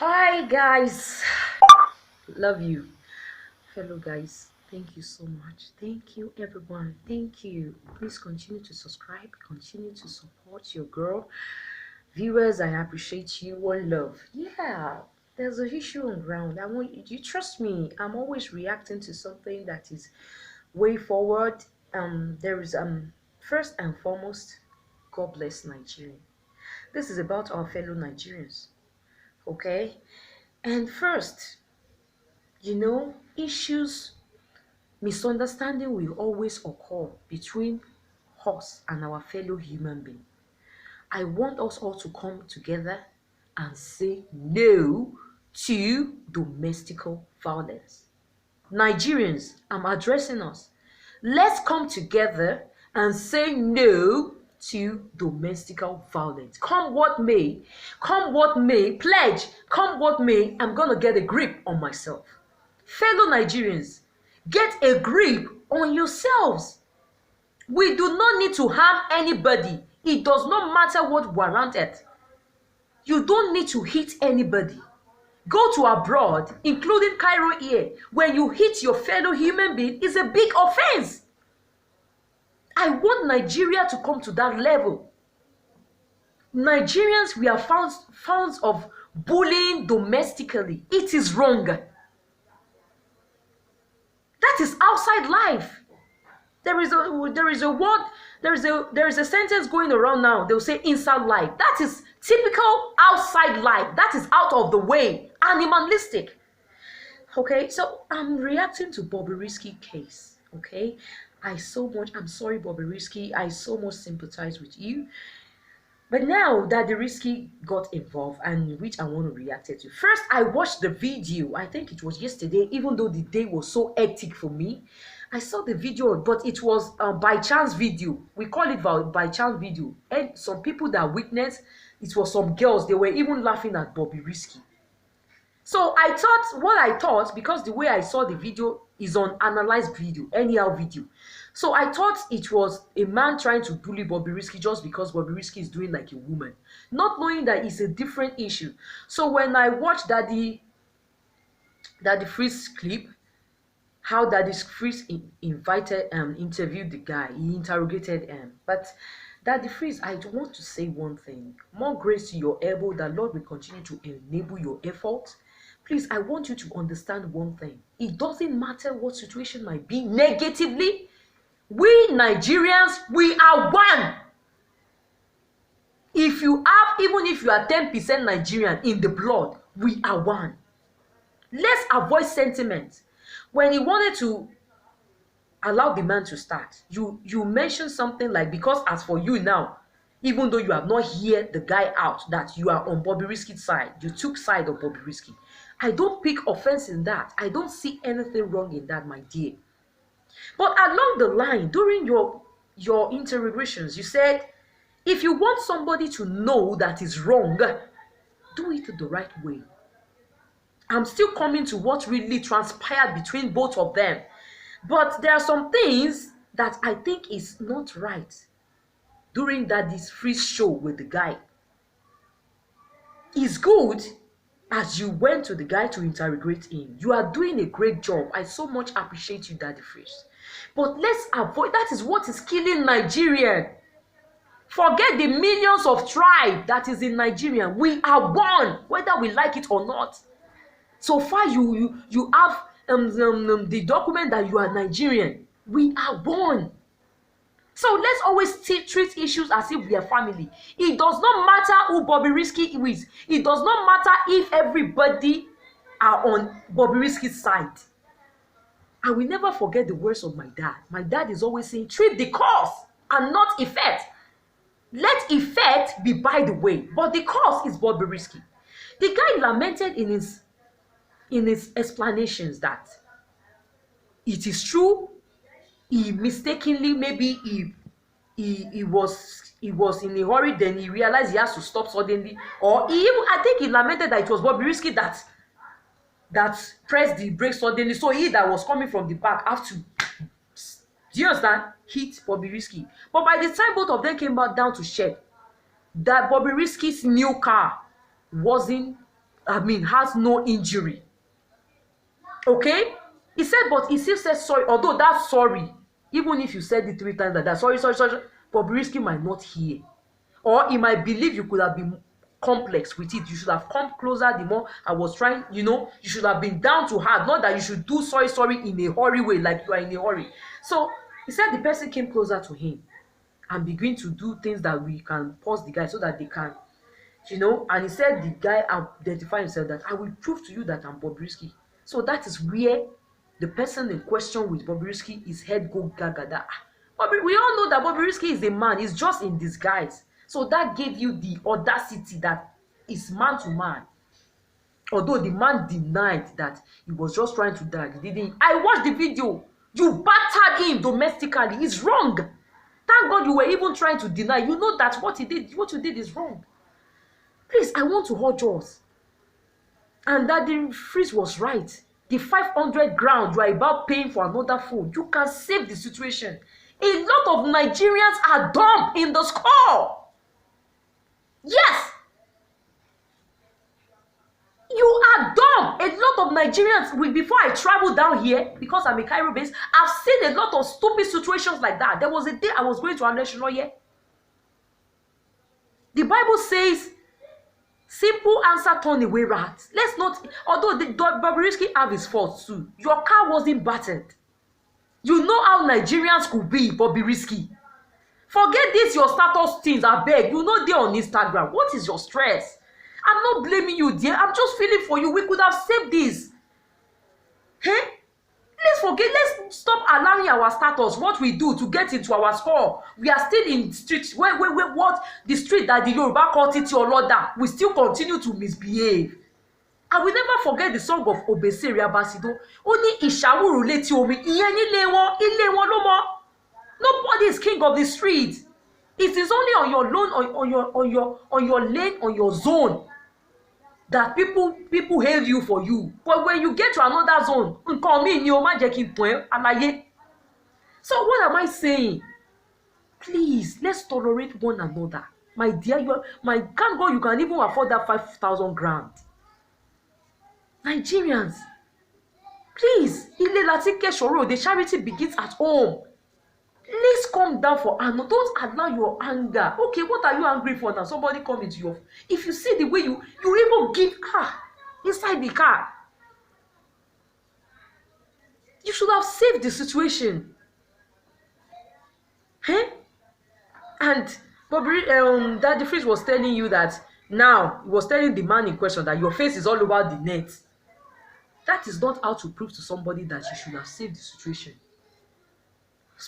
Hi guys, love you, fellow guys. Thank you so much. Thank you, everyone. Thank you. Please continue to subscribe, continue to support your girl. Viewers, I appreciate you. One love. Yeah, there's an issue on ground. I want you trust me. I'm always reacting to something that is way forward. There is first and foremost, God bless Nigeria. This is about our fellow Nigerians. Okay? And first, issues, misunderstanding will always occur between us and our fellow human being. I want us all to come together and say no to domestic violence. Nigerians, I'm addressing us. Let's come together and say no to domestic violence. Come what may, pledge, come what may, I'm gonna get a grip on myself. Fellow Nigerians, get a grip on yourselves. We do not need to harm anybody. It does not matter what warranted. You don't need to hit anybody. Go to abroad, including Cairo here, when you hit your fellow human being, is a big offense. I want Nigeria to come to that level. Nigerians, we are fans of bullying domestically. It is wrong. That is outside life. There is a word, there is a sentence going around now. They'll say inside life. That is typical outside life. That is out of the way, animalistic. Okay, so I'm reacting to Bobrisky case. Okay, I'm sorry, Bobrisky. I so much sympathize with you. But now that Daddyfreeze got involved, and which I want to react to. First, I watched the video. I think it was yesterday, even though the day was so hectic for me. I saw the video, but it was by chance video. We call it by chance video. And some people that witnessed, it was some girls. They were even laughing at Bobbyrizky. So I thought, because the way I saw the video is on analyzed video, anyhow video. So I thought it was a man trying to bully Bobrisky just because Bobrisky is doing like a woman, not knowing that it's a different issue. So when I watched Daddyfreeze clip, how Daddyfreeze interviewed the guy, he interrogated him. But Daddyfreeze, I want to say one thing. More grace to your elbow, that Lord will continue to enable your efforts. Please, I want you to understand one thing. It doesn't matter what situation might be negatively. We Nigerians, we are one. Even if you are 10% Nigerian in the blood, we are one. Let's avoid sentiment. When he wanted to allow the man to start, you mentioned something like, because as for you now, even though you have not heard the guy out, that you are on Bobrisky's side, you took side of Bobrisky. I don't pick offense in that. I don't see anything wrong in that, my dear. But along the line, during your interrogations, you said, if you want somebody to know that is wrong, do it the right way. I'm still coming to what really transpired between both of them. But there are some things that I think is not right during Daddyfreeze show with the guy. It's good as you went to the guy to interrogate him. You are doing a great job. I so much appreciate you, Daddyfreeze. But let's avoid, that is what is killing Nigeria. Forget the millions of tribes that is in Nigeria. We are one, whether we like it or not. So far, you have the document that you are Nigerian. We are one. So let's always treat issues as if we are family. It does not matter who Bobrisky is. It does not matter if everybody are on Bobrisky's side. I will never forget the words of my dad. My dad is always saying, treat the cause and not effect. Let effect be by the way, but the cause is Bobrisky. The guy lamented in his explanations that it is true, he mistakenly, maybe he was in a hurry, then he realized he has to stop suddenly, or I think he lamented that it was Bobrisky that pressed the brake suddenly, so he that was coming from the back have to, do you understand, hit Bobrisky. But by the time both of them came back down to shed, that Bobrisky's new car wasn't has no injury. Okay? He said, but he still said sorry. Although that sorry, even if you said it 3 times like that, sorry, Bobrisky might not hear. Or he might believe you could have been complex with it. You should have come closer the more I was trying, you should have been down to her. Not that you should do sorry in a hurry way, like you are in a hurry. So he said the person came closer to him and begin to do things that we can pause the guy so that they can, and he said the guy identified himself that I will prove to you that I'm Bobrisky. So that is where the person in question with Bobrisky, his head go gaga that we all know that Bobrisky is a man, he's just in disguise. So that gave you the audacity that is man to man. Although the man denied that he was just trying to drag, didn't. I watched the video. You battered him domestically. It's wrong. Thank God you were even trying to deny. You know that what you did is wrong. Please, I want to urge us. And Daddyfreeze was right. The 500 grand you are about paying for another phone, you can save the situation. A lot of Nigerians are dumb in the score. Yes. You are dumb. A lot of Nigerians, before I travel down here, because I'm a Cairo base, I've seen a lot of stupid situations like that. There was a day I was going to a national here. The Bible says, simple answer turn away wrath. Let's not, although the Bobrisky have his faults too. Your car wasn't battered. You know how Nigerians could be, Bobrisky. Forget this, your status things, I beg. You know they're on Instagram. What is your stress? I'm not blaming you, dear. I'm just feeling for you. We could have saved this. Hey? Let's stop allowing our status, what we do to get into our score. We are still in streets. What? The street that the Yoruba call Titi Oloda. We still continue to misbehave. I will never forget the song of Obesere Abasido. Only Ishawuru Leti Omi. Iye ile won lo mo. Nobody is king of the street. It is only on your lane, on your zone, that people hail you for you. But when you get to another zone, so what am I saying? Please, let's tolerate one another. My dear, thank God you can even afford that 5,000 grand. Nigerians, please, the charity begins at home. Let's calm down for Anna. Don't allow your anger. Okay, what are you angry for now? Somebody come into your. If you see the way you even give inside the car, you should have saved the situation. Hey? And Daddyfreeze was telling you that now he was telling the man in question that your face is all over the net. That is not how to prove to somebody that you should have saved the situation.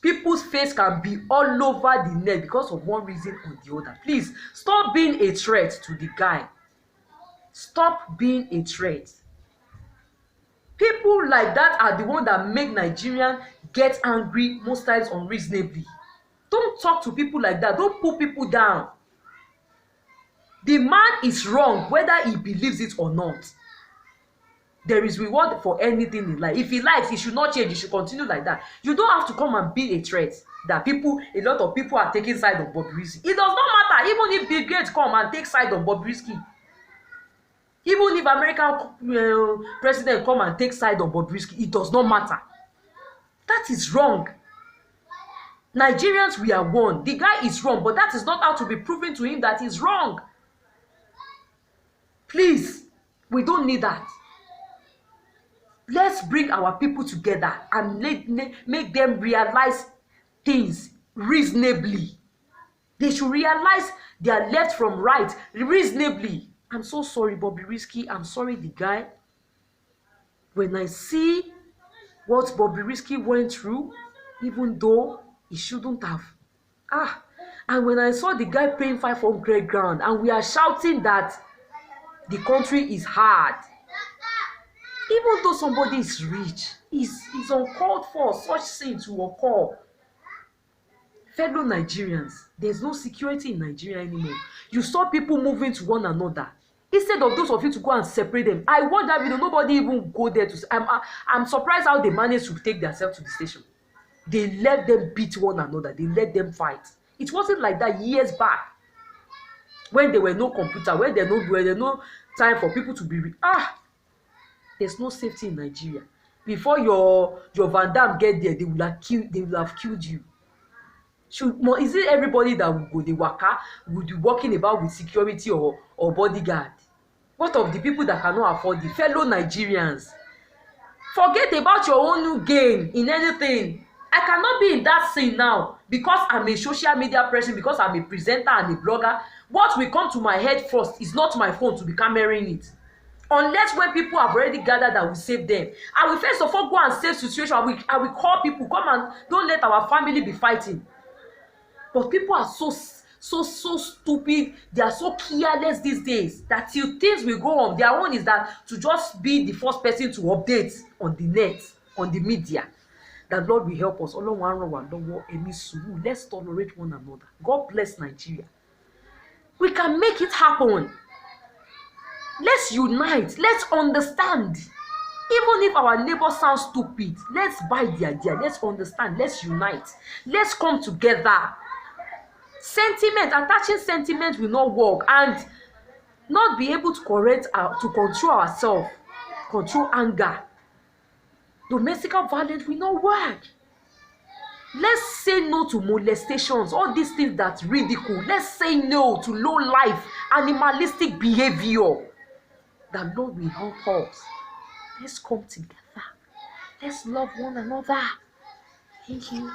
People's face can be all over the net because of one reason or the other. Please stop being a threat to the guy. Stop being a threat. People like that are the ones that make Nigerians get angry most times unreasonably. Don't talk to people like that. Don't put people down. The man is wrong whether he believes it or not. There is reward for anything in life. If he likes, he should not change. He should continue like that. You don't have to come and be a threat that a lot of people are taking side on Bobrisky. It does not matter. Even if Bill Gates come and take side on Bobrisky, even if American president come and take side on Bobrisky, it does not matter. That is wrong. Nigerians, we are one. The guy is wrong, but that is not how to be proven to him that he's wrong. Please, we don't need that. Let's bring our people together and make them realize things reasonably. They should realize their left from right reasonably. I'm so sorry, Bobrisky. I'm sorry, the guy. When I see what Bobrisky went through, even though he shouldn't have. And when I saw the guy paying 500 grand and we are shouting that the country is hard, even though somebody is rich, is uncalled for such thing to occur. Fellow Nigerians, there's no security in Nigeria anymore. You saw people moving to one another. Instead of those of you to go and separate them. I watched that video, nobody even go there to. I'm surprised how they managed to take themselves to the station. They let them beat one another. They let them fight. It wasn't like that years back, when there were no computer, when there were no time for people to be there's no safety in Nigeria. Before your Van Dam get there, they will have killed you. Is it everybody that will go dey waka will be walking about with security or bodyguard? What of the people that cannot afford it? Fellow Nigerians, forget about your own gain in anything. I cannot be in that scene now because I'm a social media person, because I'm a presenter and a blogger. What will come to my head first is not my phone to be cameraing it. Unless when people have already gathered, I will save them. I will first of all go and save situation. I will call people, come and don't let our family be fighting. But people are so stupid. They are so careless these days that till things will go on, their own is that to just be the first person to update on the net, on the media. That Lord will help us. Let's tolerate one another. God bless Nigeria. We can make it happen. Let's unite. Let's understand. Even if our neighbor sounds stupid, let's buy the idea. Let's understand. Let's unite. Let's come together. Attaching sentiment will not work, and not be able to control ourselves, control anger. Domestic violence will not work. Let's say no to molestations, all these things that ridicule. Let's say no to low life, animalistic behavior. That Lord will help us. Let's come together. Let's love one another. Thank you.